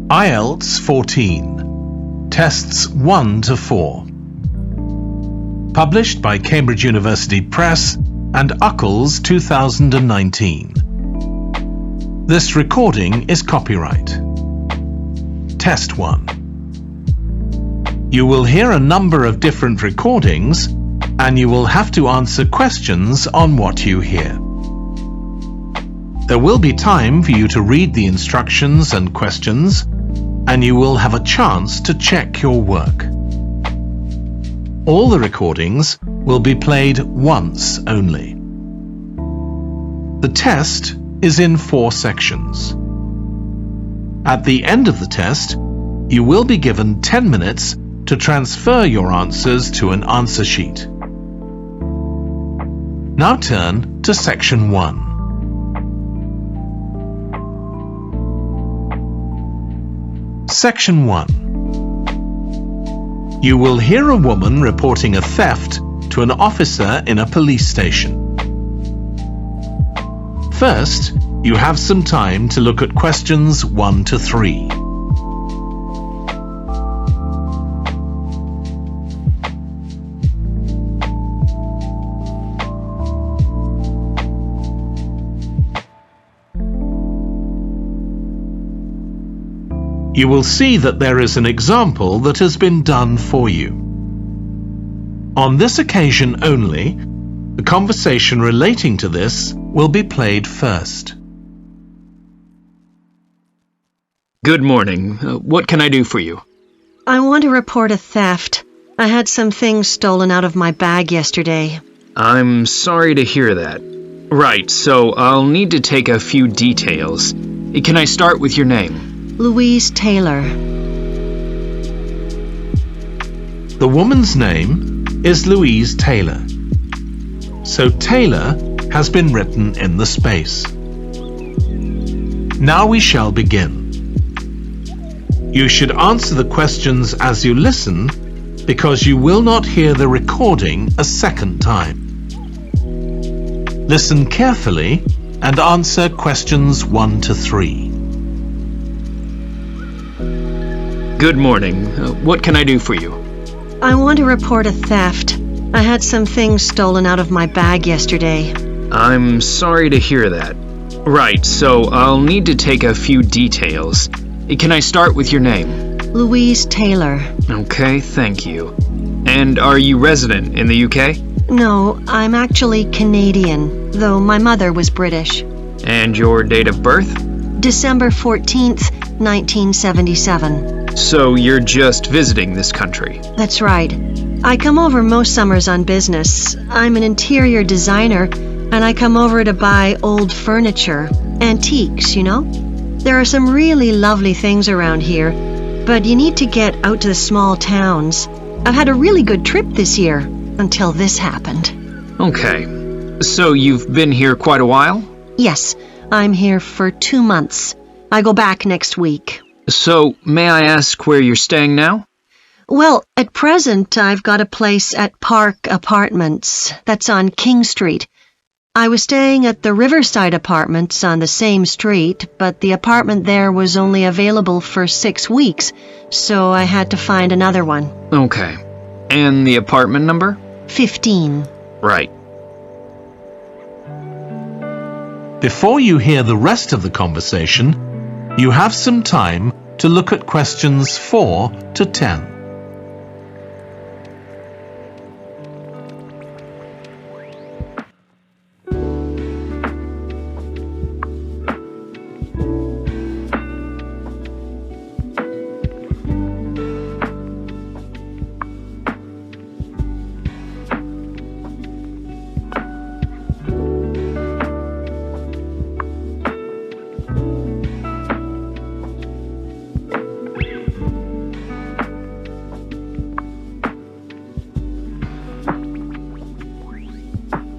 IELTS 14, Tests 1 to 4. Published by Cambridge University Press and Uckles 2019. This recording is copyright. Test 1. You will hear a number of different recordings and you will have to answer questions on what you hear. There will be time for you to read the instructions and questions, and you will have a chance to check your work. All the recordings will be played once only. The test is in 4 sections. At the end of the test, you will be given 10 minutes to transfer your answers to an answer sheet. Now turn to Section 1. Section 1. You will hear a woman reporting a theft to an officer in a police station. First, you have some time to look at questions 1 to 3. You will see that there is an example that has been done for you. On this occasion only, the conversation relating to this will be played first. Good morning. What can I do for you? I want to report a theft. I had some things stolen out of my bag yesterday. I'm sorry to hear that. Right, so I'll need to take a few details. Can I start with your name? Louise Taylor. The woman's name is Louise Taylor. So Taylor has been written in the space. Now we shall begin. You should answer the questions as you listen because you will not hear the recording a second time. Listen carefully and answer questions 1 to 3. Good morning. What can I do for you? I want to report a theft. I had some things stolen out of my bag yesterday. I'm sorry to hear that. Right, so I'll need to take a few details. Can I start with your name? Louise Taylor. Okay, thank you. And are you resident in the UK? No, I'm actually Canadian, though my mother was British. And your date of birth? December 14th, 1977. So you're just visiting this country? That's right. I come over most summers on business. I'm an interior designer, and I come over to buy old furniture, antiques, you know? There are some really lovely things around here, but you need to get out to the small towns. I've had a really good trip this year, until this happened. Okay. So you've been here quite a while? Yes, I'm here for 2 months. I go back next week. So, may I ask where you're staying now? Well, at present, I've got a place at Park Apartments. That's on King Street. I was staying at the Riverside Apartments on the same street, but the apartment there was only available for 6 weeks, so I had to find another one. Okay. And the apartment number? 15. Right. Before you hear the rest of the conversation, you have some time to look at questions 4 to 10.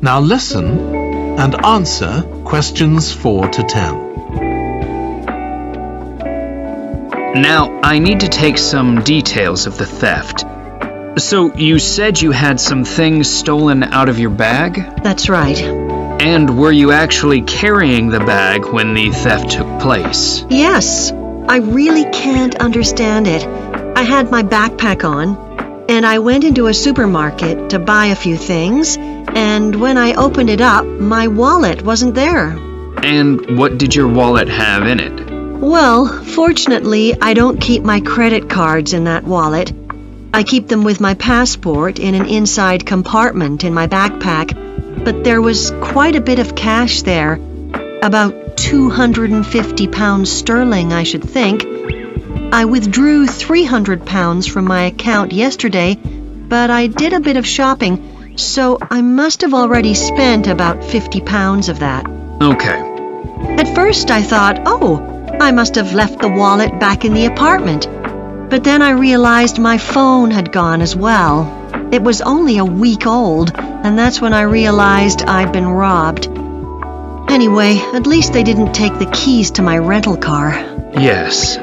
Now listen and answer questions 4 to 10. Now, I need to take some details of the theft. So, you said you had some things stolen out of your bag? That's right. And were you actually carrying the bag when the theft took place? Yes. I really can't understand it. I had my backpack on, and I went into a supermarket to buy a few things, and when I opened it up, my wallet wasn't there. And what did your wallet have in it? Well, fortunately, I don't keep my credit cards in that wallet. I keep them with my passport in an inside compartment in my backpack, but there was quite a bit of cash there. About 250 pounds sterling, I should think. I withdrew 300 pounds from my account yesterday, but I did a bit of shopping, so I must have already spent about 50 pounds of that. Okay. At first I thought, oh, I must have left the wallet back in the apartment. But then I realized my phone had gone as well. It was only a week old, and that's when I realized I'd been robbed. Anyway, at least they didn't take the keys to my rental car. Yes.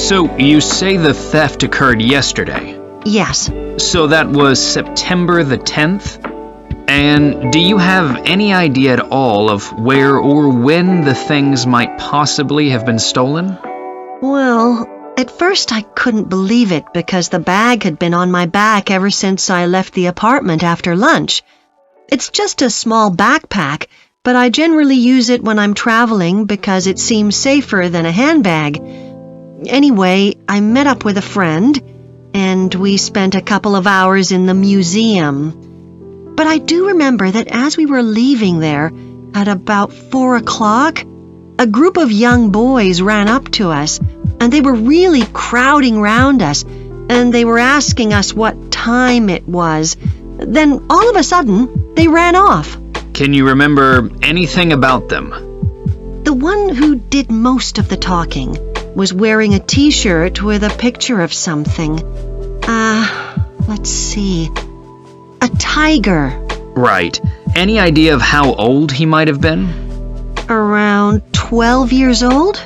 So you say the theft occurred yesterday? Yes. So that was September the 10th? And do you have any idea at all of where or when the things might possibly have been stolen? Well, at first I couldn't believe it because the bag had been on my back ever since I left the apartment after lunch. It's just a small backpack, but I generally use it when I'm traveling because it seems safer than a handbag. Anyway, I met up with a friend, and we spent a couple of hours in the museum. But I do remember that as we were leaving there, at about 4 o'clock, a group of young boys ran up to us, and they were really crowding round us, and they were asking us what time it was. Then, all of a sudden, they ran off. Can you remember anything about them? The one who did most of the talking was wearing a t-shirt with a picture of something. Let's see. A tiger. Right. Any idea of how old he might have been? Around 12 years old?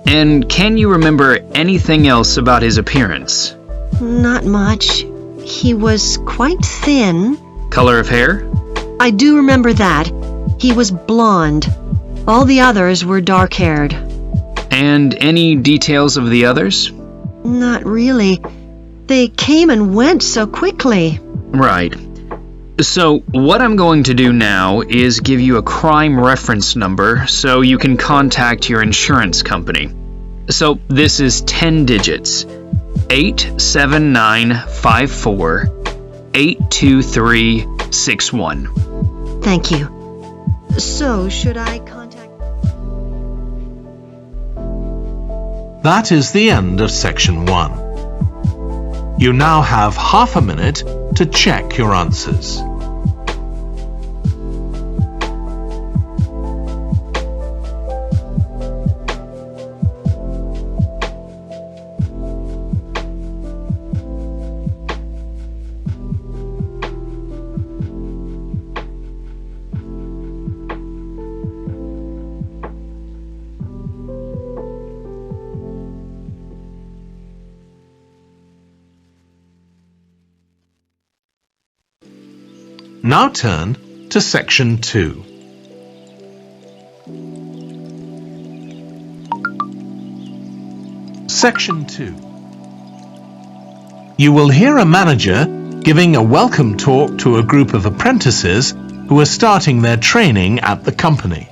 And can you remember anything else about his appearance? Not much. He was quite thin. Color of hair? I do remember that. He was blonde. All the others were dark-haired. And any details of the others? Not really. They came and went so quickly. Right. So what I'm going to do now is give you a crime reference number so you can contact your insurance company. So this is 10 digits. 87954-82361. Thank you. So, should I contact... That is the end of section 1. You now have half a minute to check your answers. Now turn to section 2. Section 2. You will hear a manager giving a welcome talk to a group of apprentices who are starting their training at the company.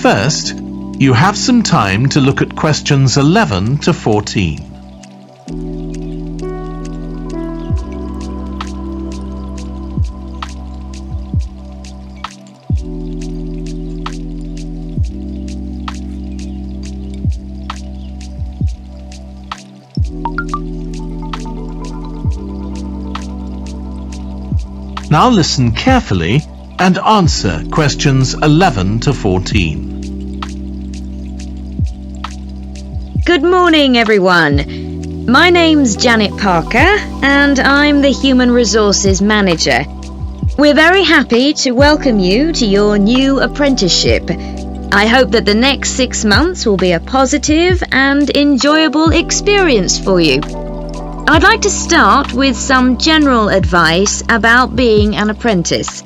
First, you have some time to look at questions 11 to 14. Now listen carefully and answer questions 11 to 14. Good morning, everyone. My name's Janet Parker, and I'm the Human Resources Manager. We're very happy to welcome you to your new apprenticeship. I hope that the next 6 months will be a positive and enjoyable experience for you. I'd like to start with some general advice about being an apprentice.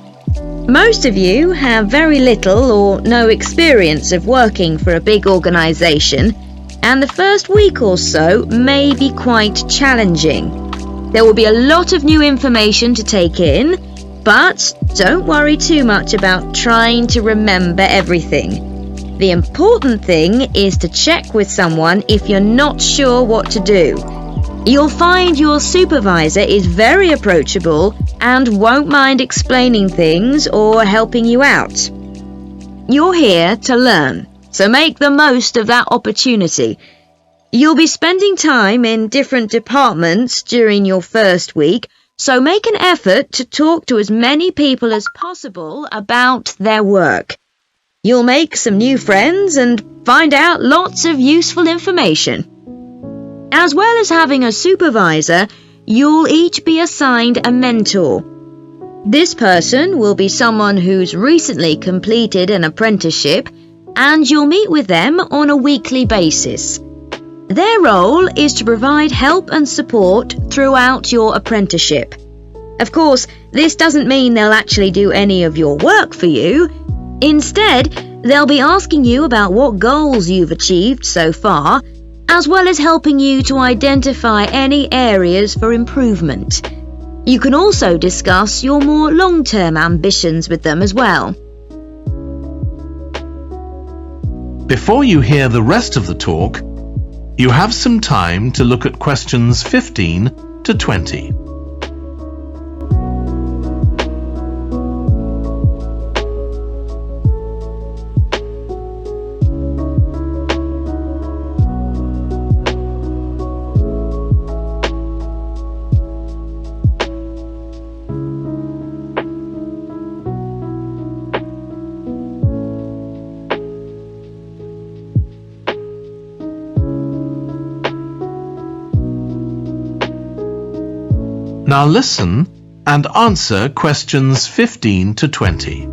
Most of you have very little or no experience of working for a big organisation, and the first week or so may be quite challenging. There will be a lot of new information to take in, but don't worry too much about trying to remember everything. The important thing is to check with someone if you're not sure what to do. You'll find your supervisor is very approachable and won't mind explaining things or helping you out. You're here to learn, so make the most of that opportunity. You'll be spending time in different departments during your first week, so make an effort to talk to as many people as possible about their work. You'll make some new friends and find out lots of useful information. As well as having a supervisor, you'll each be assigned a mentor. This person will be someone who's recently completed an apprenticeship, and you'll meet with them on a weekly basis. Their role is to provide help and support throughout your apprenticeship. Of course, this doesn't mean they'll actually do any of your work for you. Instead, they'll be asking you about what goals you've achieved so far, as well as helping you to identify any areas for improvement. You can also discuss your more long-term ambitions with them as well. Before you hear the rest of the talk, you have some time to look at questions 15 to 20. Now listen and answer questions 15 to 20.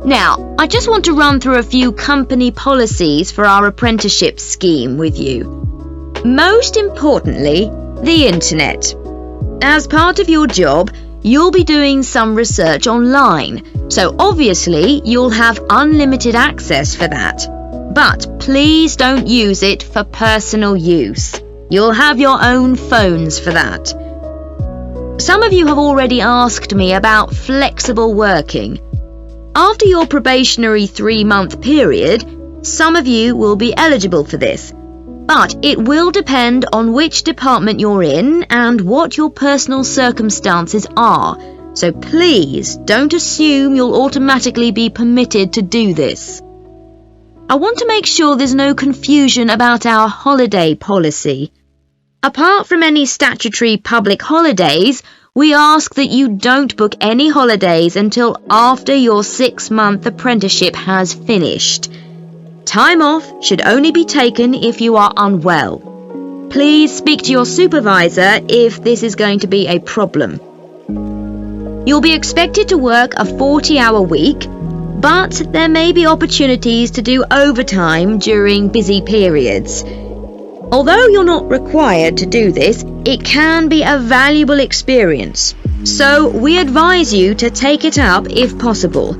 Now, I just want to run through a few company policies for our apprenticeship scheme with you. Most importantly, the internet. As part of your job, you'll be doing some research online, so obviously you'll have unlimited access for that. But please don't use it for personal use. You'll have your own phones for that. Some of you have already asked me about flexible working. After your probationary 3-month period, some of you will be eligible for this, but it will depend on which department you're in and what your personal circumstances are, so please don't assume you'll automatically be permitted to do this. I want to make sure there's no confusion about our holiday policy. Apart from any statutory public holidays, we ask that you don't book any holidays until after your 6-month apprenticeship has finished. Time off should only be taken if you are unwell. Please speak to your supervisor if this is going to be a problem. You'll be expected to work a 40-hour week, but there may be opportunities to do overtime during busy periods. Although you're not required to do this, it can be a valuable experience, so we advise you to take it up if possible.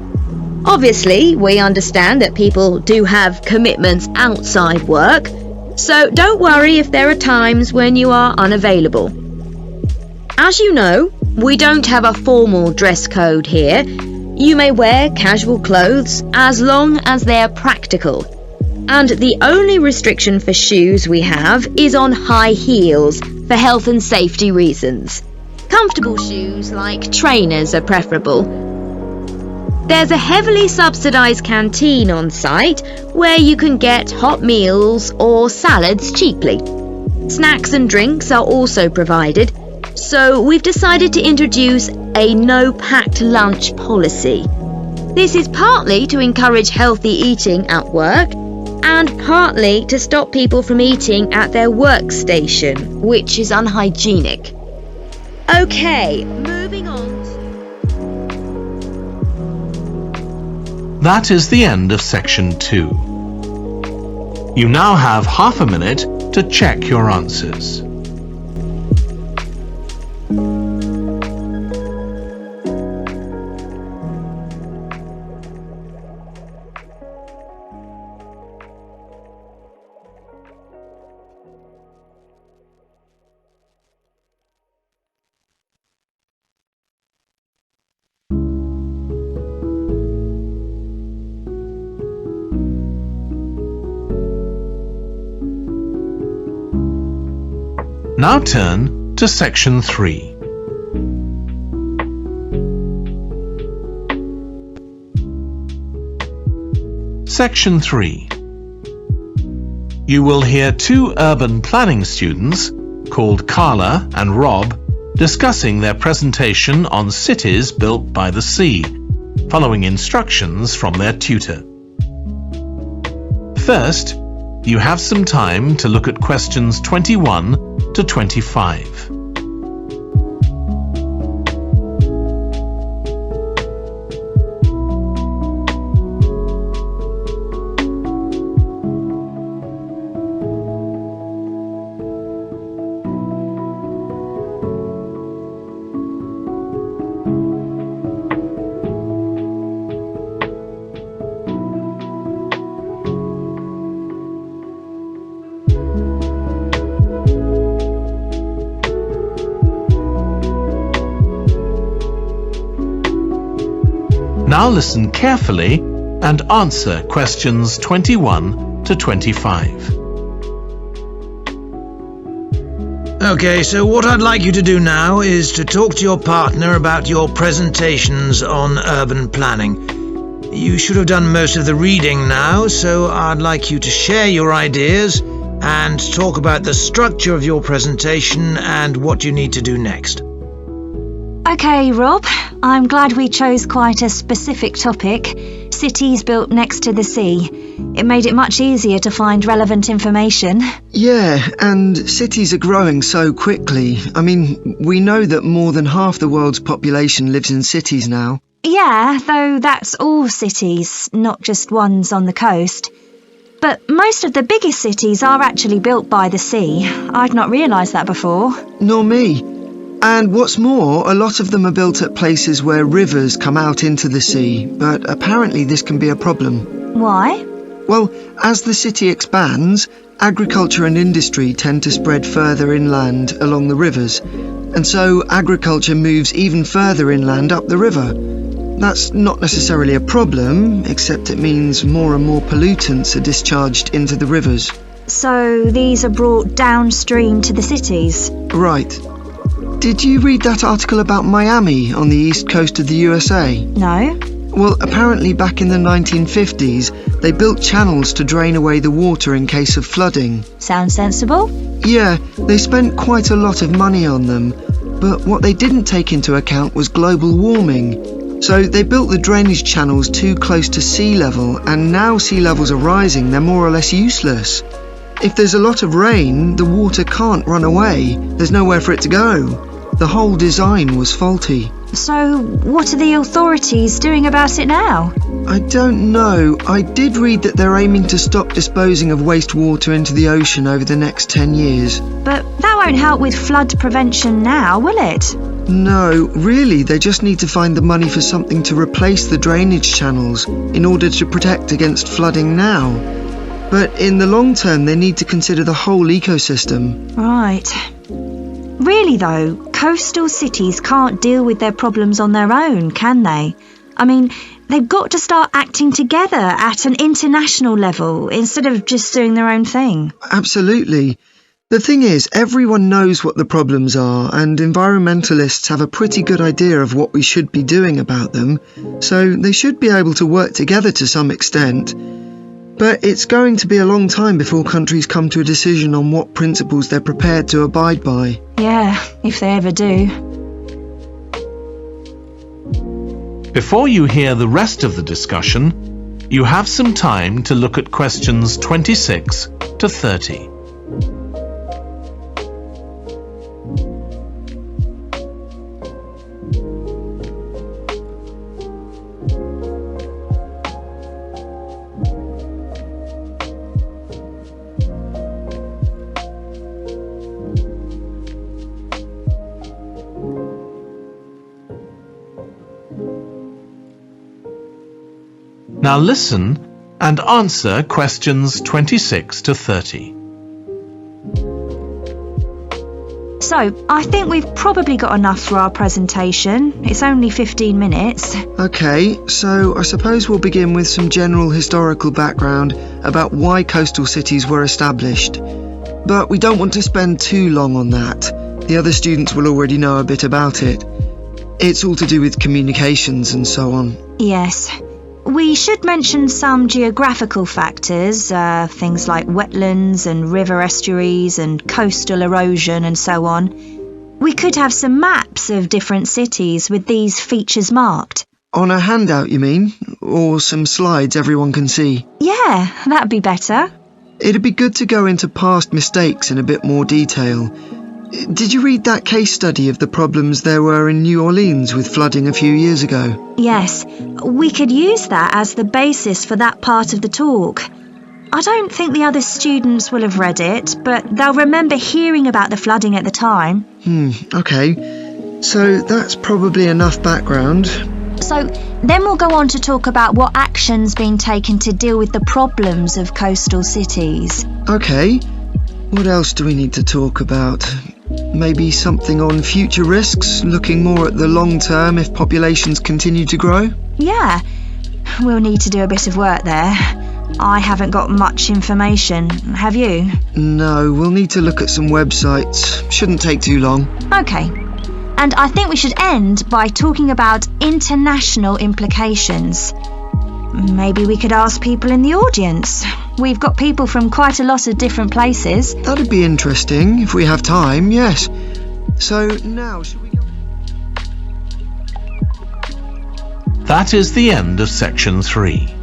Obviously, we understand that people do have commitments outside work, so don't worry if there are times when you are unavailable. As you know, we don't have a formal dress code here. You may wear casual clothes as long as they're practical. And the only restriction for shoes we have is on high heels for health and safety reasons. Comfortable shoes like trainers are preferable. There's a heavily subsidised canteen on site where you can get hot meals or salads cheaply. Snacks and drinks are also provided, so we've decided to introduce a no-packed lunch policy. This is partly to encourage healthy eating at work and partly to stop people from eating at their workstation, which is unhygienic. Okay, moving on. That is the end of section 2. You now have half a minute to check your answers. Now turn to Section 3. Section 3. You will hear two urban planning students, called Carla and Rob, discussing their presentation on cities built by the sea, following instructions from their tutor. First, you have some time to look at questions 21 to 25. Now listen carefully and answer questions 21 to 25. Okay, so what I'd like you to do now is to talk to your partner about your presentations on urban planning. You should have done most of the reading now, so I'd like you to share your ideas and talk about the structure of your presentation and what you need to do next. Okay, Rob, I'm glad we chose quite a specific topic, cities built next to the sea. It made it much easier to find relevant information. Yeah, and cities are growing so quickly. I mean, we know that more than half the world's population lives in cities now. Yeah, though that's all cities, not just ones on the coast. But most of the biggest cities are actually built by the sea. I'd not realised that before. Nor me. And what's more, a lot of them are built at places where rivers come out into the sea, but apparently this can be a problem. Why? Well, as the city expands, agriculture and industry tend to spread further inland along the rivers, and so agriculture moves even further inland up the river. That's not necessarily a problem, except it means more and more pollutants are discharged into the rivers. So these are brought downstream to the cities? Right. Did you read that article about Miami on the east coast of the USA? No. Well, apparently back in the 1950s, they built channels to drain away the water in case of flooding. Sounds sensible? Yeah, they spent quite a lot of money on them, but what they didn't take into account was global warming. So they built the drainage channels too close to sea level, and now sea levels are rising, they're more or less useless. If there's a lot of rain, the water can't run away. There's nowhere for it to go. The whole design was faulty. So what are the authorities doing about it now? I don't know. I did read that they're aiming to stop disposing of wastewater into the ocean over the next 10 years. But that won't help with flood prevention now, will it? No, really, they just need to find the money for something to replace the drainage channels in order to protect against flooding now. But in the long term, they need to consider the whole ecosystem. Right. Really though, coastal cities can't deal with their problems on their own, can they? I mean, they've got to start acting together at an international level instead of just doing their own thing. Absolutely. The thing is, everyone knows what the problems are, and environmentalists have a pretty good idea of what we should be doing about them, so they should be able to work together to some extent. But it's going to be a long time before countries come to a decision on what principles they're prepared to abide by. Yeah, if they ever do. Before you hear the rest of the discussion, you have some time to look at questions 26 to 30. Now listen and answer questions 26 to 30. So, I think we've probably got enough for our presentation. It's only 15 minutes. Okay, so I suppose we'll begin with some general historical background about why coastal cities were established. but we don't want to spend too long on that. The other students will already know a bit about it. It's all to do with communications and so on. Yes. We should mention some geographical factors, things like wetlands and river estuaries and coastal erosion and so on. We could have some maps of different cities with these features marked. On a handout, you mean? Or some slides everyone can see? Yeah, that'd be better. It'd be good to go into past mistakes in a bit more detail. Did you read that case study of the problems there were in New Orleans with flooding a few years ago? Yes, we could use that as the basis for that part of the talk. I don't think the other students will have read it, but they'll remember hearing about the flooding at the time. Okay. So that's probably enough background. So then we'll go on to talk about what action's been taken to deal with the problems of coastal cities. Okay. What else do we need to talk about? Maybe something on future risks, looking more at the long term if populations continue to grow? Yeah, we'll need to do a bit of work there. I haven't got much information, have you? No, we'll need to look at some websites. Shouldn't take too long. Okay. And I think we should end by talking about international implications. Maybe we could ask people in the audience. We've got people from quite a lot of different places. That'd be interesting, if we have time, yes. So now, should we go... That is the end of section 3.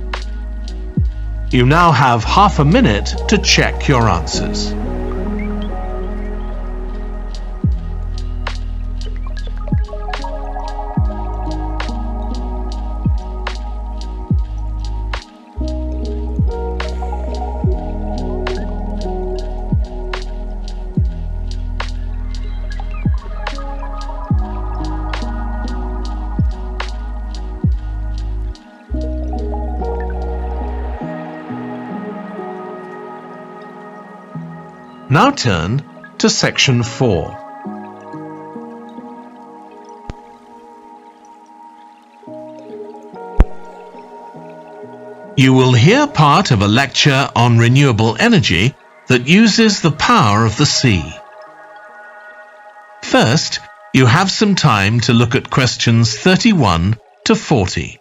You now have half a minute to check your answers. Now turn to section 4. You will hear part of a lecture on renewable energy that uses the power of the sea. First, you have some time to look at questions 31 to 40.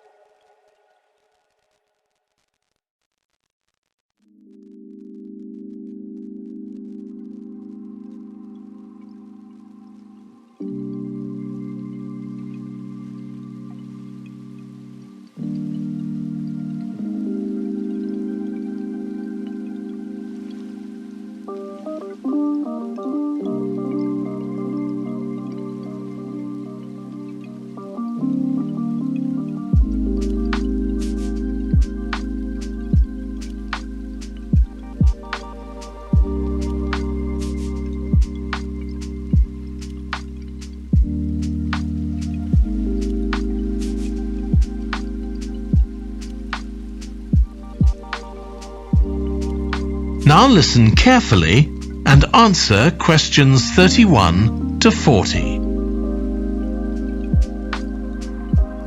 Now listen carefully and answer questions 31 to 40.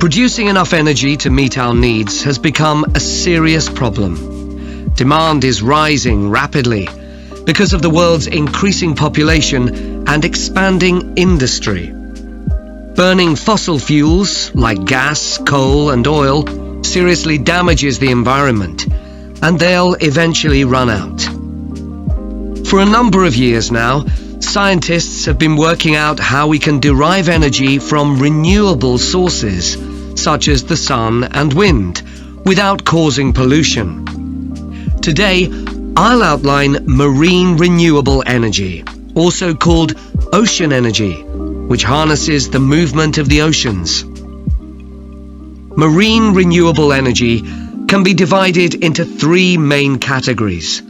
Producing enough energy to meet our needs has become a serious problem. Demand is rising rapidly because of the world's increasing population and expanding industry. Burning fossil fuels like gas, coal and oil seriously damages the environment, and they'll eventually run out. For a number of years now, scientists have been working out how we can derive energy from renewable sources, such as the sun and wind, without causing pollution. Today, I'll outline marine renewable energy, also called ocean energy, which harnesses the movement of the oceans. Marine renewable energy can be divided into 3 main categories: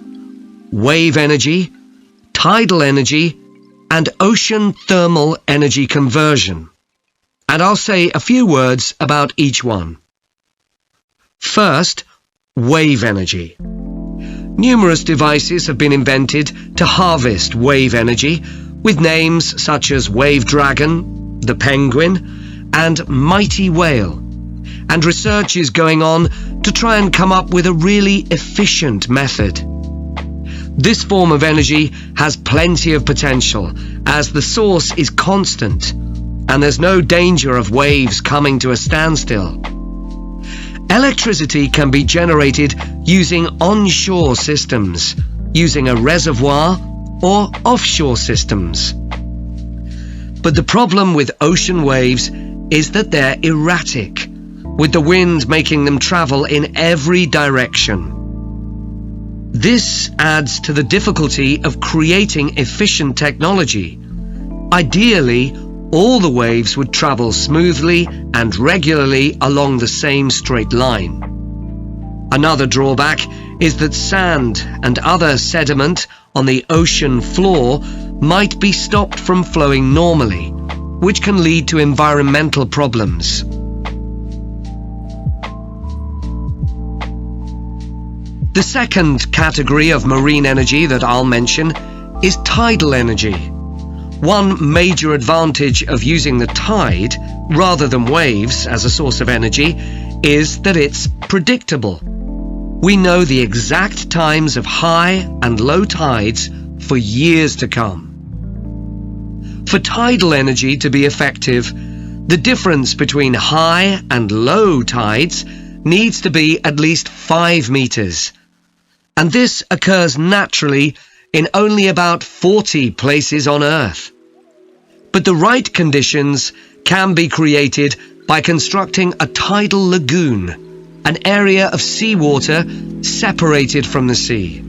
wave energy, tidal energy, and ocean thermal energy conversion. And I'll say a few words about each one. First, wave energy. Numerous devices have been invented to harvest wave energy, with names such as Wave Dragon, the Penguin, and Mighty Whale. And research is going on to try and come up with a really efficient method. This form of energy has plenty of potential, as the source is constant, and there's no danger of waves coming to a standstill. Electricity can be generated using onshore systems, using a reservoir, or offshore systems. But the problem with ocean waves is that they're erratic, with the wind making them travel in every direction. This adds to the difficulty of creating efficient technology. Ideally, all the waves would travel smoothly and regularly along the same straight line. Another drawback is that sand and other sediment on the ocean floor might be stopped from flowing normally, which can lead to environmental problems. The second category of marine energy that I'll mention is tidal energy. One major advantage of using the tide rather than waves as a source of energy is that it's predictable. We know the exact times of high and low tides for years to come. For tidal energy to be effective, the difference between high and low tides needs to be at least 5 meters. And this occurs naturally in only about 40 places on Earth. But the right conditions can be created by constructing a tidal lagoon, an area of seawater separated from the sea.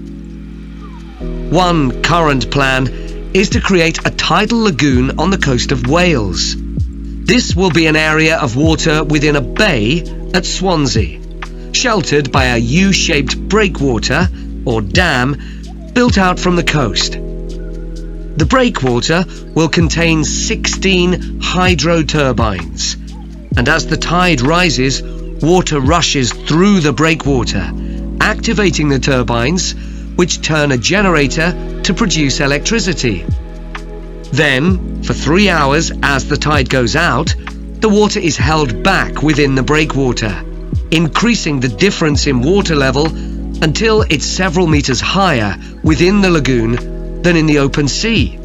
One current plan is to create a tidal lagoon on the coast of Wales. This will be an area of water within a bay at Swansea, sheltered by a U-shaped breakwater or dam built out from the coast. The breakwater will contain 16 hydro turbines, and as the tide rises, water rushes through the breakwater, activating the turbines, which turn a generator to produce electricity. Then, for 3 hours as the tide goes out, the water is held back within the breakwater, increasing the difference in water level until it's several meters higher within the lagoon than in the open sea.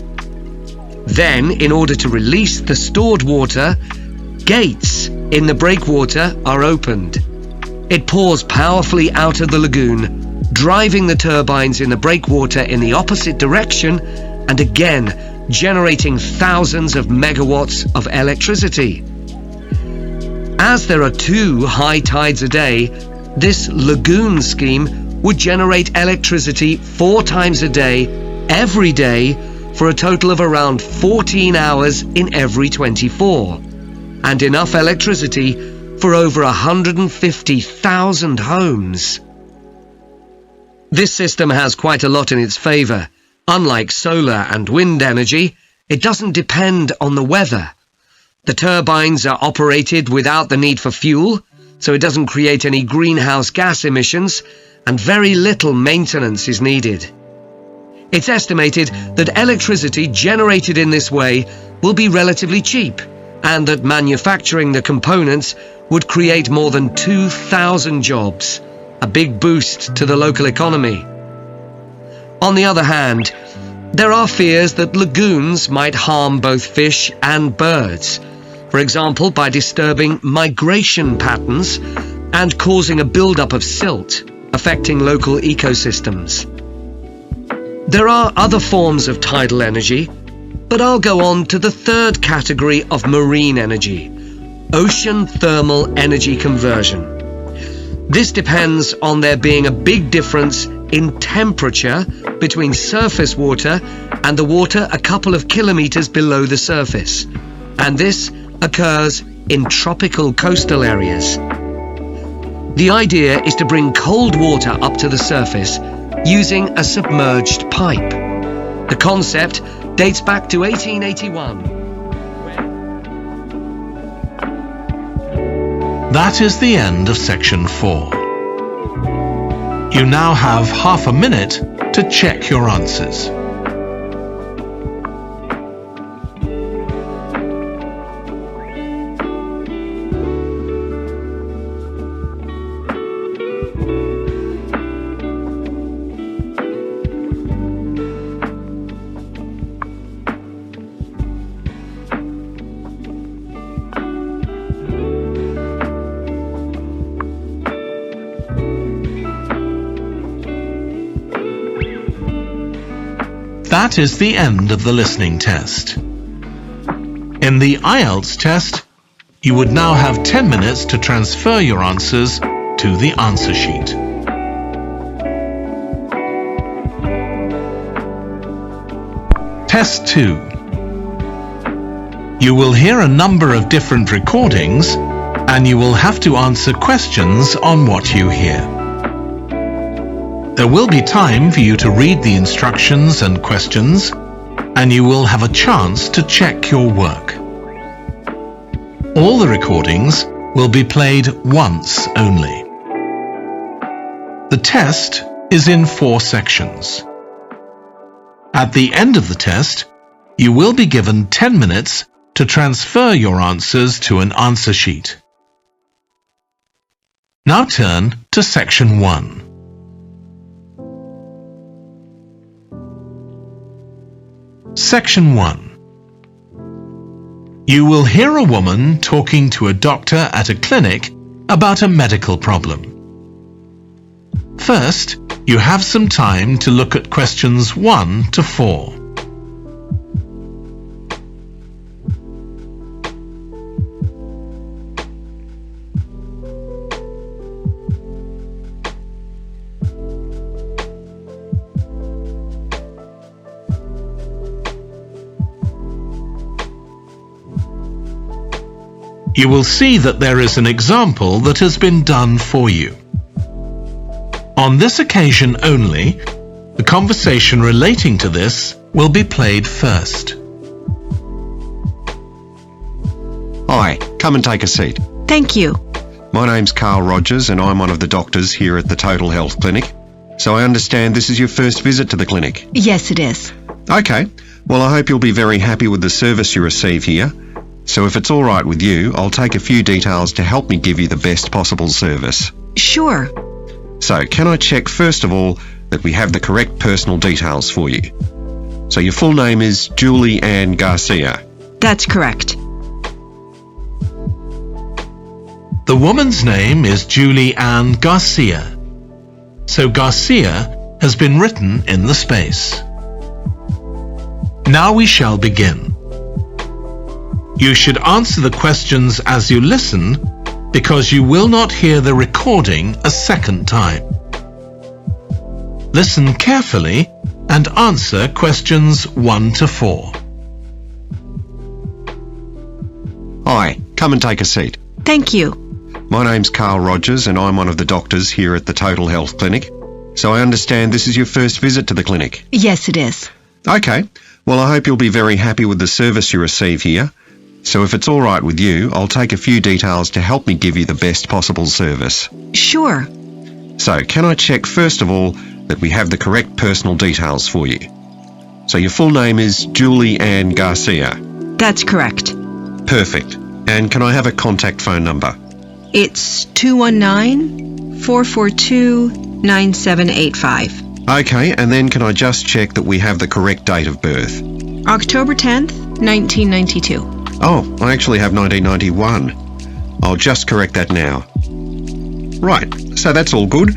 Then, in order to release the stored water, gates in the breakwater are opened. It pours powerfully out of the lagoon, driving the turbines in the breakwater in the opposite direction and again generating thousands of megawatts of electricity. As there are 2 high tides a day, this lagoon scheme would generate electricity 4 times a day, every day, for a total of around 14 hours in every 24, and enough electricity for over 150,000 homes. This system has quite a lot in its favour. Unlike solar and wind energy, it doesn't depend on the weather. The turbines are operated without the need for fuel, so it doesn't create any greenhouse gas emissions, and very little maintenance is needed. It's estimated that electricity generated in this way will be relatively cheap, and that manufacturing the components would create more than 2,000 jobs, a big boost to the local economy. On the other hand, there are fears that lagoons might harm both fish and birds, for example by disturbing migration patterns and causing a buildup of silt, affecting local ecosystems. There are other forms of tidal energy, but I'll go on to the third category of marine energy, ocean thermal energy conversion. This depends on there being a big difference in temperature between surface water and the water a couple of kilometers below the surface, and this occurs in tropical coastal areas. The idea is to bring cold water up to the surface using a submerged pipe. The concept dates back to 1881. That is the end of section 4. You now have half a minute to check your answers. That is the end of the listening test. In the IELTS test, you would now have 10 minutes to transfer your answers to the answer sheet. Test 2. You will hear a number of different recordings and you will have to answer questions on what you hear. There will be time for you to read the instructions and questions, and you will have a chance to check your work. All the recordings will be played once only. The test is in 4 sections. At the end of the test, you will be given 10 minutes to transfer your answers to an answer sheet. Now turn to Section 1. Section 1. You will hear a woman talking to a doctor at a clinic about a medical problem. First, you have some time to look at questions 1 to 4. You will see that there is an example that has been done for you. On this occasion only, the conversation relating to this will be played first. Hi, come and take a seat. Thank you. My name's Carl Rogers and I'm one of the doctors here at the Total Health Clinic. So I understand this is your first visit to the clinic. Yes, it is. Okay, well I hope you'll be very happy with the service you receive here. So if it's all right with you, I'll take a few details to help me give you the best possible service. Sure. So can I check first of all that we have the correct personal details for you? So your full name is Julie Ann Garcia. That's correct. The woman's name is Julie Ann Garcia. So Garcia has been written in the space. Now we shall begin. You should answer the questions as you listen because you will not hear the recording a second time. Listen carefully and answer questions 1 to 4. Hi, come and take a seat. Thank you. My name's Carl Rogers and I'm one of the doctors here at the Total Health Clinic. So I understand this is your first visit to the clinic. Yes, it is. Okay, well I hope you'll be very happy with the service you receive here. So if it's all right with you, I'll take a few details to help me give you the best possible service. Sure. So can I check first of all that we have the correct personal details for you? So your full name is Julie Ann Garcia. That's correct. Perfect. And can I have a contact phone number? It's 219-442-9785. Okay, and then can I just check that we have the correct date of birth? October 10th, 1992. Oh, I actually have 1991. I'll just correct that now. Right, so that's all good.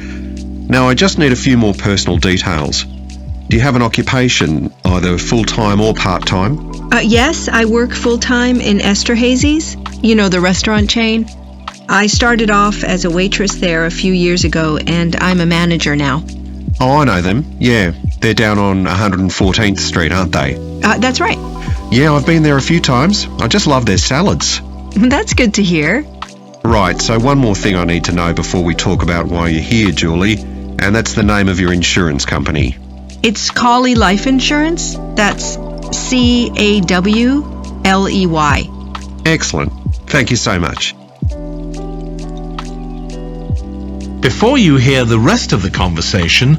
Now I just need a few more personal details. Do you have an occupation, either full-time or part-time? Yes, I work full-time in Esterhazy's, you know, the restaurant chain. I started off as a waitress there a few years ago, and I'm a manager now. Oh, I know them. Yeah, they're down on 114th Street, aren't they? That's right. Yeah, I've been there a few times. I just love their salads. That's good to hear. Right, so one more thing I need to know before we talk about why you're here, Julie, and that's the name of your insurance company. It's Cawley Life Insurance. That's C-A-W-L-E-Y. Excellent. Thank you so much. Before you hear the rest of the conversation,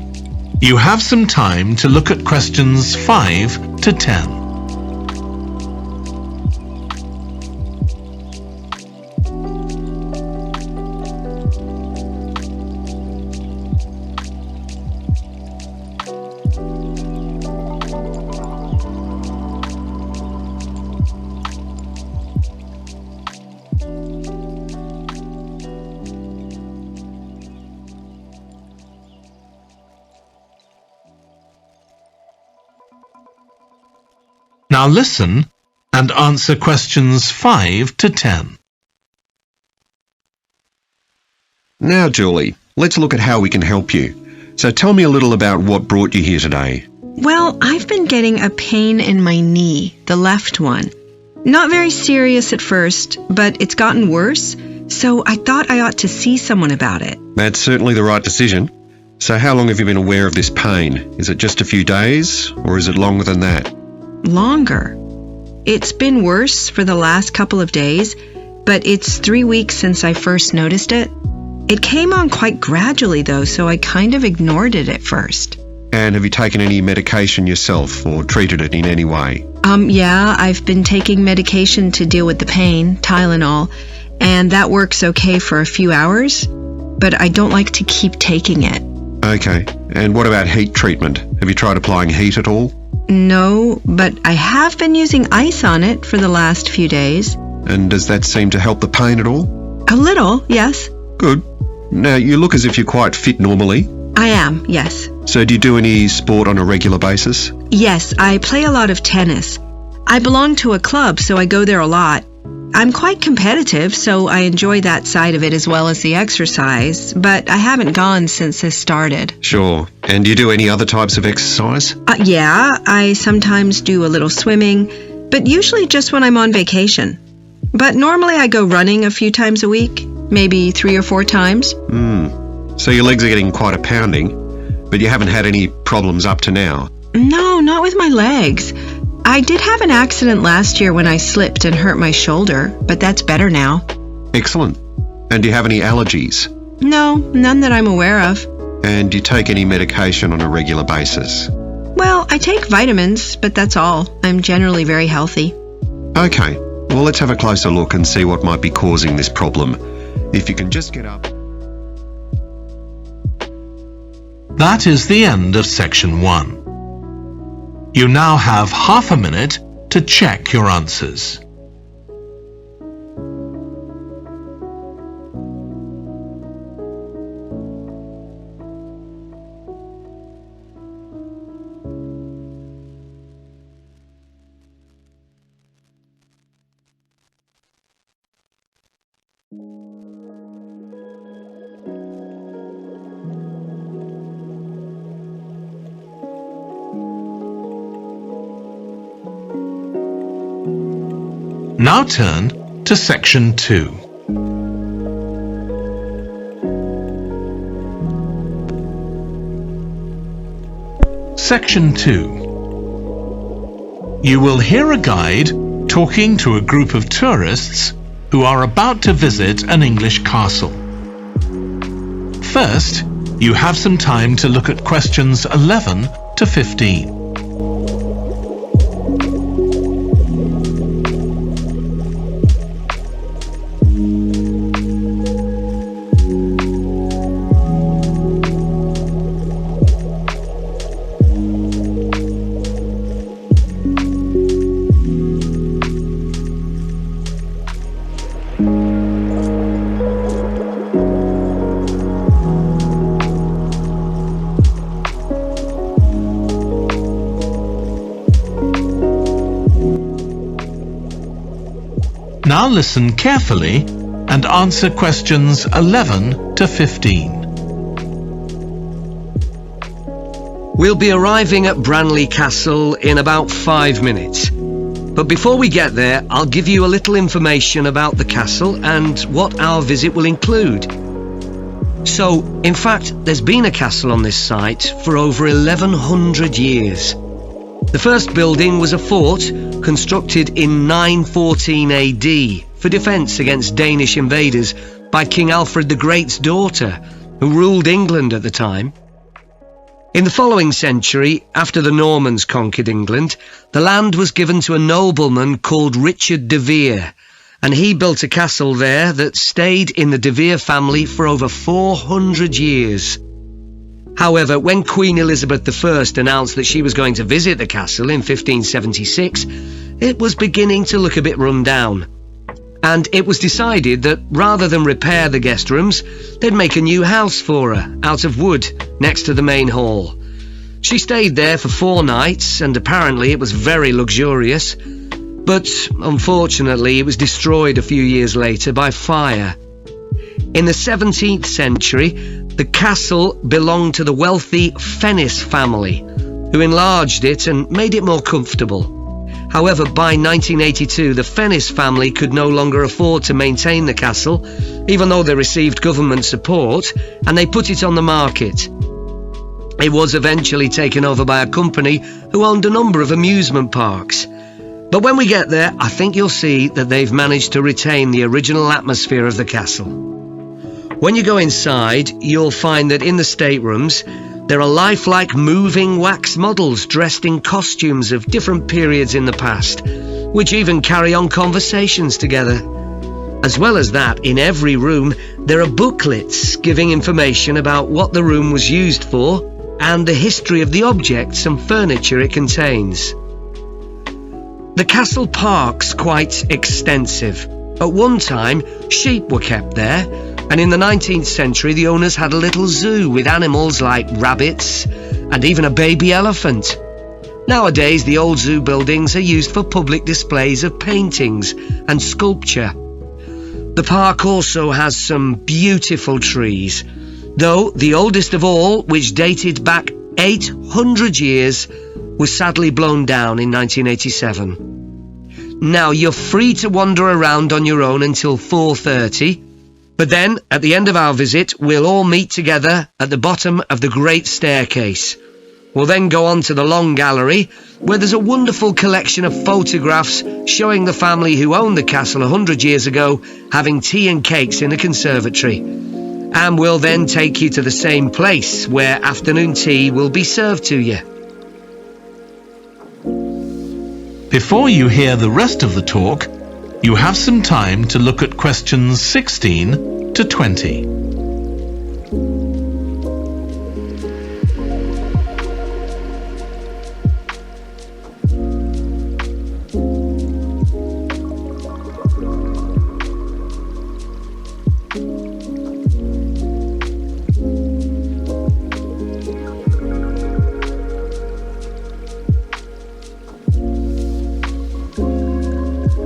you have some time to look at questions 5 to 10. Now listen and answer questions 5 to 10. Now, Julie, let's look at how we can help you. So tell me a little about what brought you here today. Well, I've been getting a pain in my knee, the left one. Not very serious at first, but it's gotten worse, so I thought I ought to see someone about it. That's certainly the right decision. So how long have you been aware of this pain? Is it just a few days, or is it longer than that? Longer. It's been worse for the last couple of days, but it's 3 weeks since I first noticed it. It came on quite gradually, though, so I kind of ignored it at first. And have you taken any medication yourself or treated it in any way? Yeah, I've been taking medication to deal with the pain, Tylenol, and that works okay for a few hours, but I don't like to keep taking it. Okay. And what about heat treatment? Have you tried applying heat at all? No, but I have been using ice on it for the last few days. And does that seem to help the pain at all? A little, yes. Good. Now, you look as if you're quite fit normally. I am, yes. So do you do any sport on a regular basis? Yes, I play a lot of tennis. I belong to a club, so I go there a lot. I'm quite competitive, so I enjoy that side of it as well as the exercise, but I haven't gone since this started. Sure. And do you do any other types of exercise? Yeah, I sometimes do a little swimming, but usually just when I'm on vacation. But normally I go running a few times a week, maybe 3 or 4 times. So your legs are getting quite a pounding, but you haven't had any problems up to now? No, not with my legs. I did have an accident last year when I slipped and hurt my shoulder, but that's better now. Excellent. And do you have any allergies? No, none that I'm aware of. And do you take any medication on a regular basis? Well, I take vitamins, but that's all. I'm generally very healthy. Okay, well let's have a closer look and see what might be causing this problem. If you can just get up. That is the end of section 1. You now have half a minute to check your answers. Now turn to section 2. Section 2. You will hear a guide talking to a group of tourists who are about to visit an English castle. First, you have some time to look at questions 11 to 15. Now listen carefully and answer questions 11 to 15. We'll be arriving at Branley Castle in about 5 minutes. But before we get there, I'll give you a little information about the castle and what our visit will include. So, in fact, there's been a castle on this site for over 1100 years. The first building was a fort constructed in 914 AD for defence against Danish invaders by King Alfred the Great's daughter, who ruled England at the time. In the following century, after the Normans conquered England, the land was given to a nobleman called Richard de Vere, and he built a castle there that stayed in the de Vere family for over 400 years. However, when Queen Elizabeth I announced that she was going to visit the castle in 1576, it was beginning to look a bit run down. And it was decided that rather than repair the guest rooms, they'd make a new house for her, out of wood, next to the main hall. She stayed there for 4 nights, and apparently it was very luxurious, but unfortunately it was destroyed a few years later by fire. In the 17th century, the castle belonged to the wealthy Fennis family, who enlarged it and made it more comfortable. However, by 1982, the Fennis family could no longer afford to maintain the castle, even though they received government support, and they put it on the market. It was eventually taken over by a company who owned a number of amusement parks. But when we get there, I think you'll see that they've managed to retain the original atmosphere of the castle. When you go inside, you'll find that in the staterooms, there are lifelike moving wax models dressed in costumes of different periods in the past, which even carry on conversations together. As well as that, in every room, there are booklets giving information about what the room was used for and the history of the objects and furniture it contains. The castle park's quite extensive. At one time, sheep were kept there, and in the 19th century the owners had a little zoo with animals like rabbits and even a baby elephant. Nowadays the old zoo buildings are used for public displays of paintings and sculpture. The park also has some beautiful trees, though the oldest of all, which dated back 800 years, was sadly blown down in 1987. Now you're free to wander around on your own until 4:30, but then, at the end of our visit, we'll all meet together at the bottom of the Great Staircase. We'll then go on to the Long Gallery, where there's a wonderful collection of photographs showing the family who owned the castle 100 years ago having tea and cakes in the conservatory. And we'll then take you to the same place, where afternoon tea will be served to you. Before you hear the rest of the talk, you have some time to look at questions 16 to 20.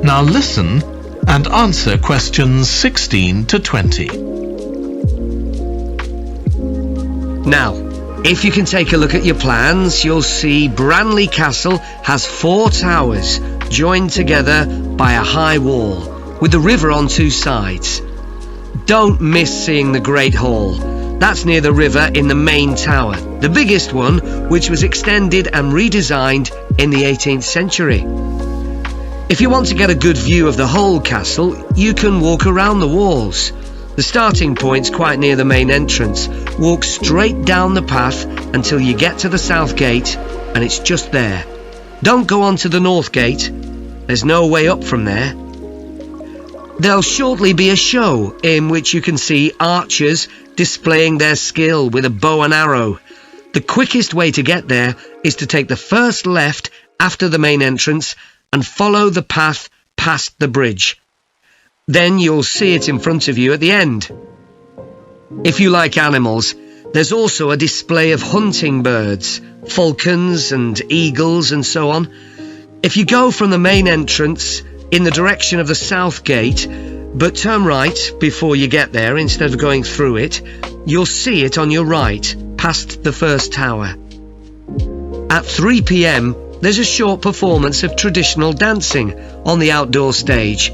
Now listen and answer questions 16 to 20. Now, if you can take a look at your plans, you'll see Branley Castle has 4 towers joined together by a high wall, with the river on 2 sides. Don't miss seeing the Great Hall. That's near the river in the main tower, the biggest one, which was extended and redesigned in the 18th century. If you want to get a good view of the whole castle, you can walk around the walls. The starting point's quite near the main entrance. Walk straight down the path until you get to the south gate, and it's just there. Don't go on to the north gate. There's no way up from there. There'll shortly be a show in which you can see archers displaying their skill with a bow and arrow. The quickest way to get there is to take the first left after the main entrance and follow the path past the bridge. Then you'll see it in front of you at the end. If you like animals, there's also a display of hunting birds, falcons and eagles and so on. If you go from the main entrance in the direction of the south gate, but turn right before you get there instead of going through it, you'll see it on your right, past the first tower. At 3 p.m, there's a short performance of traditional dancing on the outdoor stage.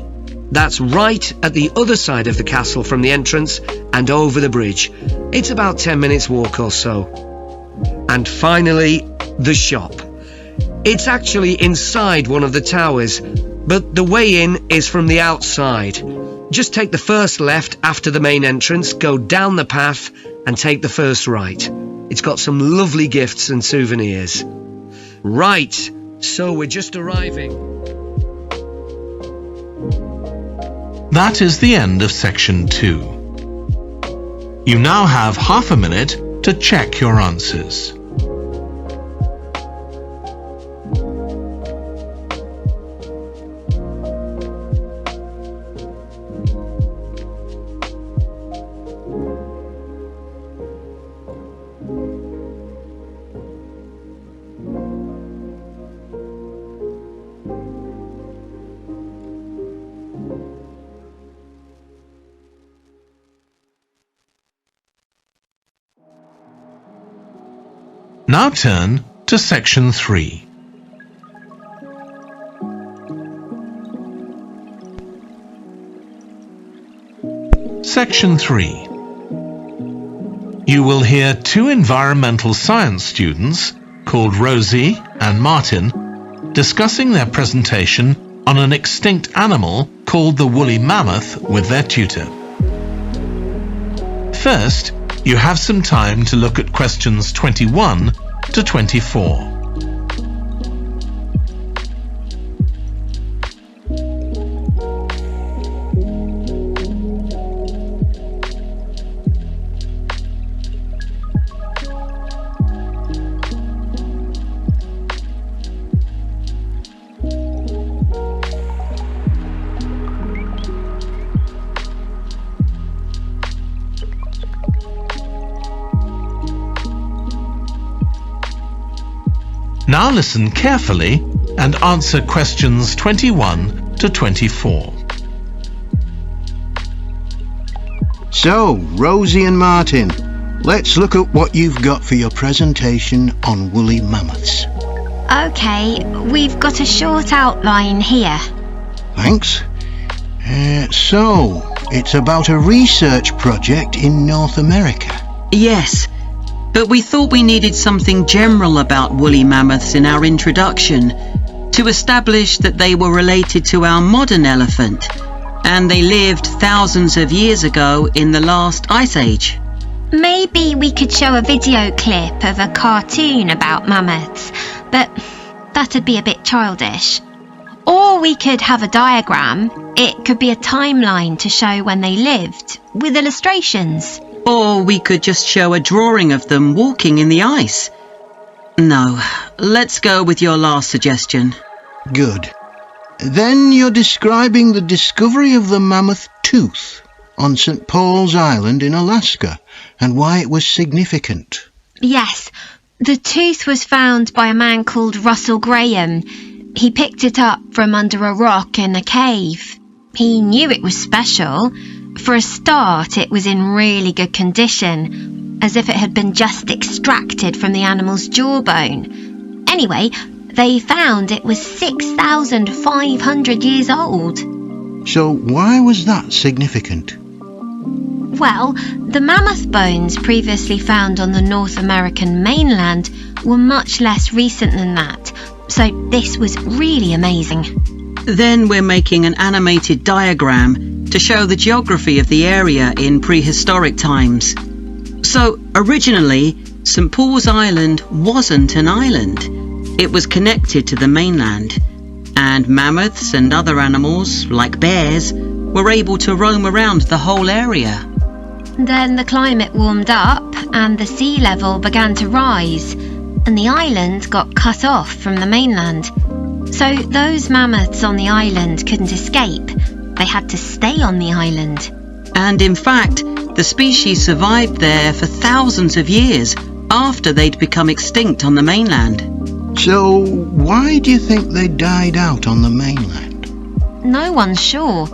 That's right at the other side of the castle from the entrance and over the bridge. It's about 10 minutes walk or so. And finally, the shop. It's actually inside one of the towers, but the way in is from the outside. Just take the first left after the main entrance, go down the path and take the first right. It's got some lovely gifts and souvenirs. Right, so we're just arriving. That is the end of section 2. You now have half a minute to check your answers. Now turn to Section 3. Section 3. You will hear two environmental science students called Rosie and Martin discussing their presentation on an extinct animal called the woolly mammoth with their tutor. First, you have some time to look at questions 21 to 24. Now listen carefully and answer questions 21 to 24. So, Rosie and Martin, let's look at what you've got for your presentation on woolly mammoths. Okay, we've got a short outline here. Thanks. So, it's about a research project in North America. Yes, but we thought we needed something general about woolly mammoths in our introduction to establish that they were related to our modern elephant and they lived thousands of years ago in the last ice age. Maybe we could show a video clip of a cartoon about mammoths, but that'd be a bit childish. Or we could have a diagram. It could be a timeline to show when they lived, with illustrations. Or we could just show a drawing of them walking in the ice. No, let's go with your last suggestion. Good. Then you're describing the discovery of the mammoth tooth on St. Paul's Island in Alaska and why it was significant. Yes, the tooth was found by a man called Russell Graham. He picked it up from under a rock in a cave. He knew it was special. For a start, it was in really good condition, as if it had been just extracted from the animal's jawbone. Anyway, they found it was 6,500 years old. So why was that significant? Well, the mammoth bones previously found on the North American mainland were much less recent than that, so this was really amazing. Then we're making an animated diagram to show the geography of the area in prehistoric times. So, originally, St. Paul's Island wasn't an island. It was connected to the mainland, and mammoths and other animals, like bears, were able to roam around the whole area. Then the climate warmed up and the sea level began to rise, and the island got cut off from the mainland. So those mammoths on the island couldn't escape. They had to stay on the island. And in fact, the species survived there for thousands of years after they'd become extinct on the mainland. So why do you think they died out on the mainland? No one's sure.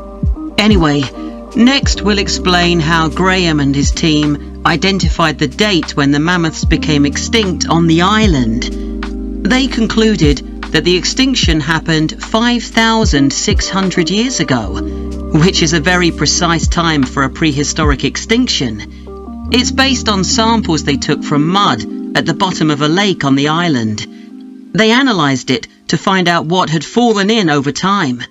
Anyway, next we'll explain how Graham and his team identified the date when the mammoths became extinct on the island. They concluded that the extinction happened 5,600 years ago, which is a very precise time for a prehistoric extinction. It's based on samples they took from mud at the bottom of a lake on the island. They analysed it to find out what had fallen in over time.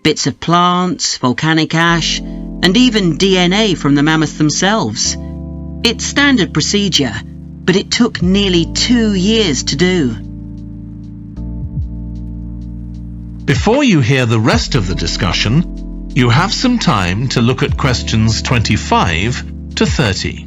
Bits of plants, volcanic ash, and even DNA from the mammoths themselves. It's standard procedure, but it took nearly 2 years to do. Before you hear the rest of the discussion, you have some time to look at questions 25 to 30.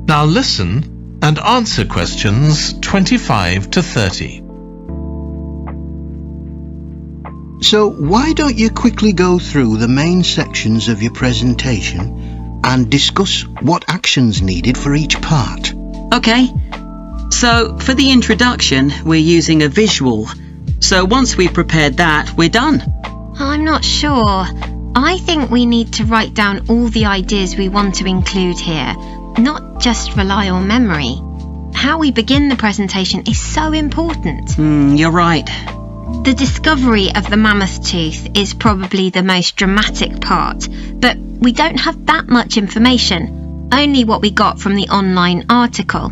Now listen and answer questions 25 to 30. So why don't you quickly go through the main sections of your presentation and discuss what actions needed for each part? Okay. So for the introduction, we're using a visual. So once we've prepared that, we're done. I'm not sure. I think we need to write down all the ideas we want to include here, not just rely on memory. How we begin the presentation is so important. You're right. The discovery of the mammoth tooth is probably the most dramatic part, but we don't have that much information, only what we got from the online article.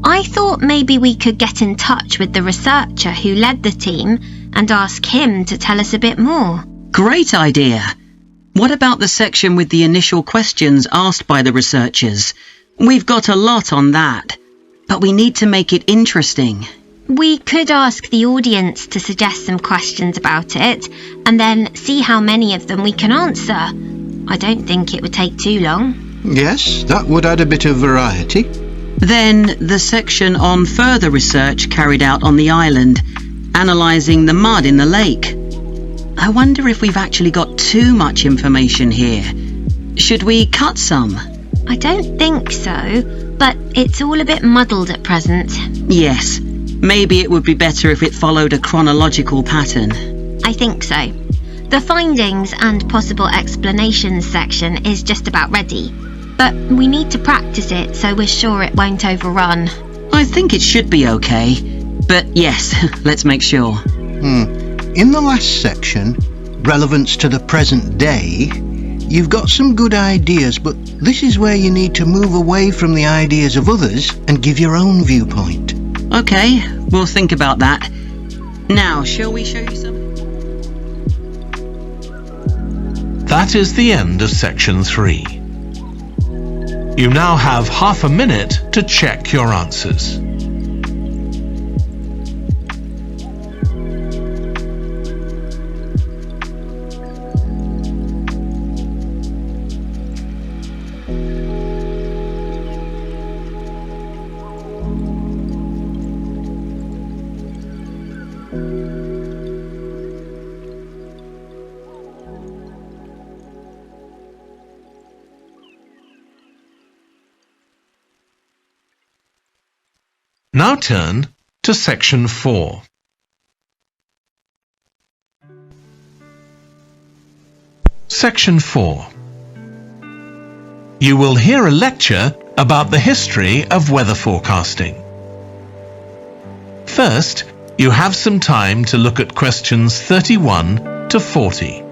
I thought maybe we could get in touch with the researcher who led the team and ask him to tell us a bit more. Great idea. What about the section with the initial questions asked by the researchers? We've got a lot on that, but we need to make it interesting. We could ask the audience to suggest some questions about it, and then see how many of them we can answer. I don't think it would take too long. Yes, that would add a bit of variety. Then the section on further research carried out on the island, analysing the mud in the lake. I wonder if we've actually got too much information here. Should we cut some? I don't think so, but it's all a bit muddled at present. Yes, maybe it would be better if it followed a chronological pattern. I think so. The findings and possible explanations section is just about ready, but we need to practice it so we're sure it won't overrun. I think it should be okay, but yes, let's make sure. In the last section, relevance to the present day, you've got some good ideas, but this is where you need to move away from the ideas of others and give your own viewpoint. Okay, we'll think about that. Now, shall we show you something? That is the end of section 3. You now have half a minute to check your answers. Now turn to section 4. Section 4. You will hear a lecture about the history of weather forecasting. First, you have some time to look at questions 31 to 40.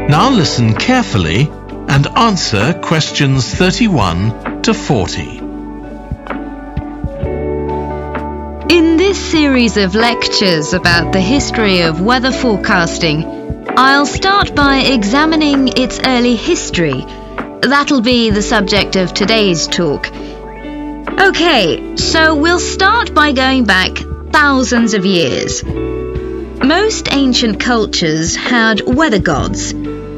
Now listen carefully and answer questions 31 to 40. In this series of lectures about the history of weather forecasting, I'll start by examining its early history. That'll be the subject of today's talk. Okay, so we'll start by going back thousands of years. Most ancient cultures had weather gods,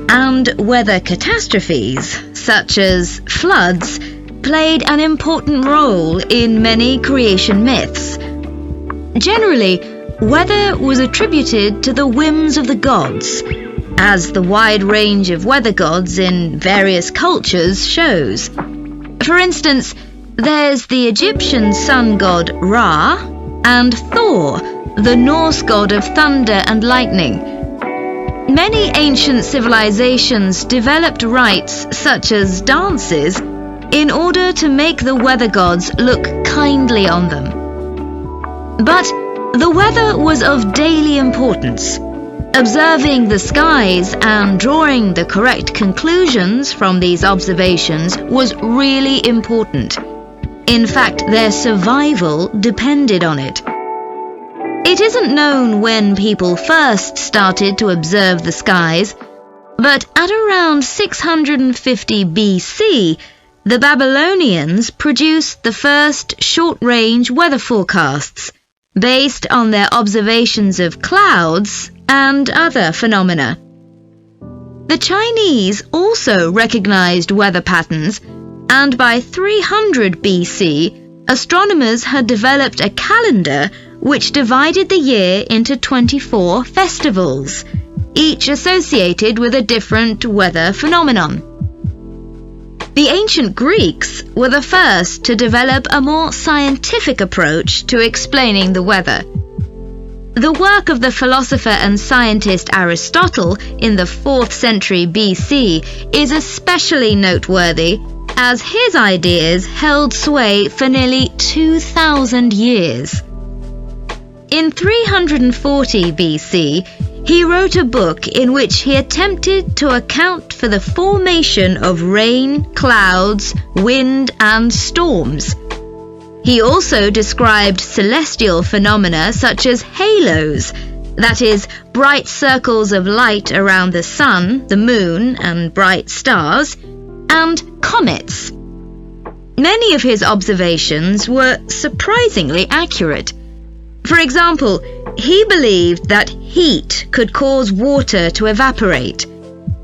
and weather catastrophes, such as floods, played an important role in many creation myths. Generally, weather was attributed to the whims of the gods, as the wide range of weather gods in various cultures shows. For instance, there's the Egyptian sun god Ra, and Thor, the Norse god of thunder and lightning. Many ancient civilizations developed rites such as dances in order to make the weather gods look kindly on them. But the weather was of daily importance. Observing the skies and drawing the correct conclusions from these observations was really important. In fact, their survival depended on it. It isn't known when people first started to observe the skies, but at around 650 BC, the Babylonians produced the first short-range weather forecasts based on their observations of clouds and other phenomena. The Chinese also recognized weather patterns, and by 300 BC, astronomers had developed a calendar which divided the year into 24 festivals, each associated with a different weather phenomenon. The ancient Greeks were the first to develop a more scientific approach to explaining the weather. The work of the philosopher and scientist Aristotle in the 4th century BC is especially noteworthy, as his ideas held sway for nearly 2,000 years. In 340 BC, he wrote a book in which he attempted to account for the formation of rain, clouds, wind, and storms. He also described celestial phenomena such as halos, that is, bright circles of light around the sun, the moon, and bright stars, and comets. Many of his observations were surprisingly accurate. For example, he believed that heat could cause water to evaporate,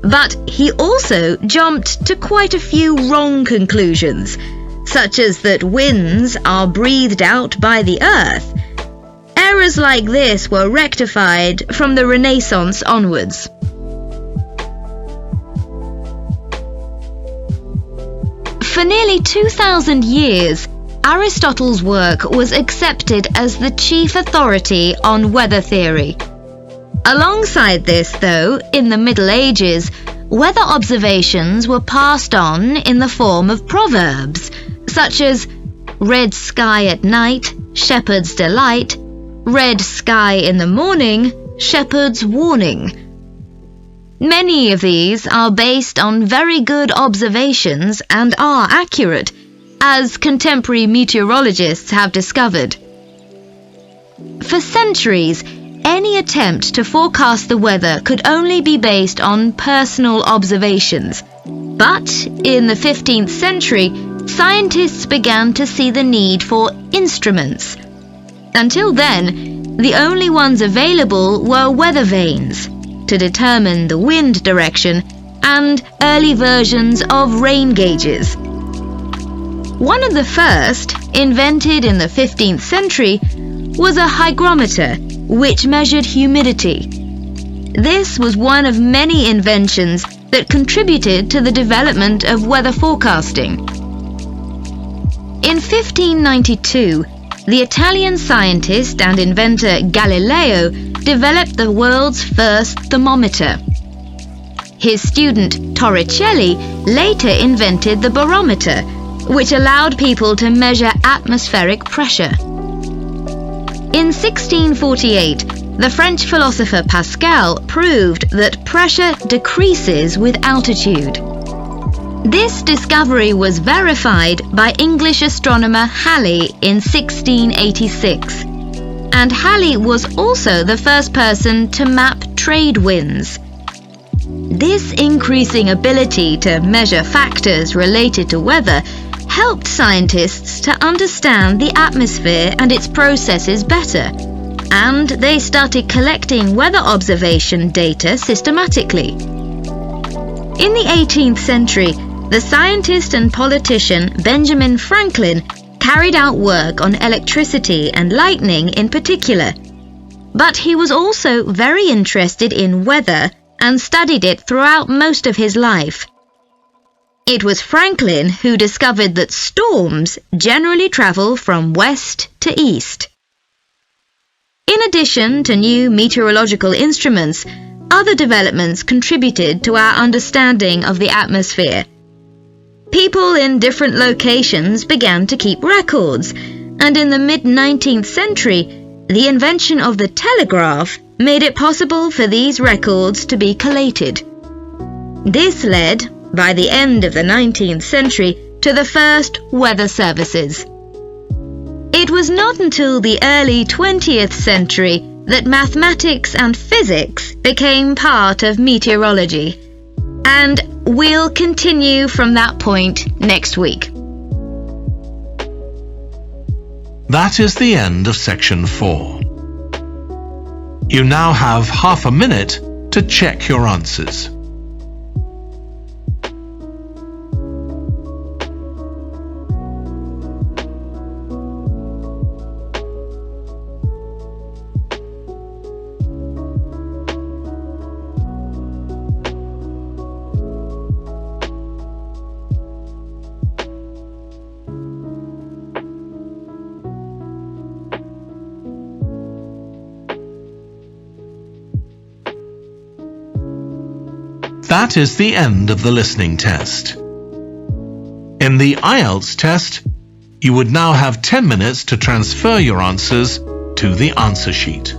but he also jumped to quite a few wrong conclusions, such as that winds are breathed out by the earth. Errors like this were rectified from the Renaissance onwards. For nearly 2,000 years, Aristotle's work was accepted as the chief authority on weather theory. Alongside this, though, in the Middle Ages, weather observations were passed on in the form of proverbs, such as red sky at night, shepherd's delight, red sky in the morning, shepherd's warning. Many of these are based on very good observations and are accurate, as contemporary meteorologists have discovered. For centuries, any attempt to forecast the weather could only be based on personal observations. But in the 15th century, scientists began to see the need for instruments. Until then, the only ones available were weather vanes to determine the wind direction and early versions of rain gauges. One of the first, invented in the 15th century, was a hygrometer, which measured humidity. This was one of many inventions that contributed to the development of weather forecasting. In 1592, the Italian scientist and inventor Galileo developed the world's first thermometer. His student Torricelli later invented the barometer, which allowed people to measure atmospheric pressure. In 1648, the French philosopher Pascal proved that pressure decreases with altitude. This discovery was verified by English astronomer Halley in 1686, and Halley was also the first person to map trade winds. This increasing ability to measure factors related to weather helped scientists to understand the atmosphere and its processes better, and they started collecting weather observation data systematically. In the 18th century, the scientist and politician Benjamin Franklin carried out work on electricity and lightning in particular, but he was also very interested in weather and studied it throughout most of his life. It was Franklin who discovered that storms generally travel from west to east. In addition to new meteorological instruments, other developments contributed to our understanding of the atmosphere. People in different locations began to keep records, and in the mid-19th century, the invention of the telegraph made it possible for these records to be collated. This led, by the end of the 19th century, to the first weather services. It was not until the early 20th century that mathematics and physics became part of meteorology, and we'll continue from that point next week. That is the end of section 4. You now have half a minute to check your answers. That is the end of the listening test. In the IELTS test, you would now have 10 minutes to transfer your answers to the answer sheet.